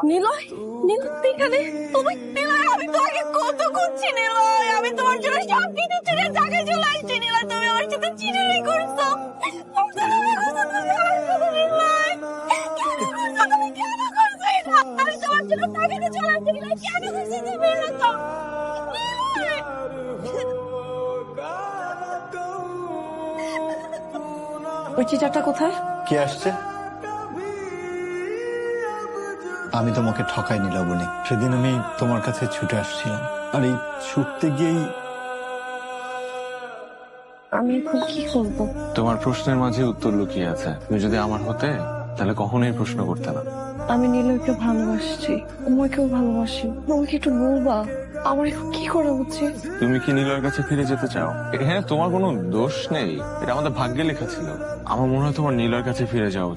নিলয়, নিলয় তুই এখানে? তুমি নিলয়, আমি তোমাকে কত খুঁজছি নিলয়, আমি তোমার জন্য সব কিছু ছেড়ে জায়গায় চলে আসছি নিলয়, তুমি আমার সাথে চিটারি করছো। আমার সাথে এরকম করছো তুমি, আমার সাথে নিলয়। কেন করছো তুমি, কেন করছো এটা? আমি তোমার জন্য টাকাতে চলে আসছি নিলয়, কেন করছো তুমি এরকম? নিলয়! ওই চিটারটা কোথায়? কে আসছে? আমি তোমাকে ঠকাইনি লাবণী। সেদিন আমি তোমার কাছে ছুটে আসছিলাম, আর এই ছুটতে গিয়েই আমি এখন কি করবো? তোমার প্রশ্নের মাঝে উত্তর লুকিয়ে আছে। তুমি যদি আমার হতে তাহলে কখনোই প্রশ্ন করতে না। আমি নীলয়কে ভালোবাসছি, তোমাকেও ভালোবাসি। তোমাকে একটু বলবা আমার এখন কি করা উচিত? তুমি কি নীলয়ের কাছে ফিরে যেতে চাও? এখানে তোমার কোনো দোষ নেই, এটা আমাদের ভাগ্যে লেখা ছিল। আমার মনে হয় তোমার নীলয়ের কাছে ফিরে যাওয়া উচিত।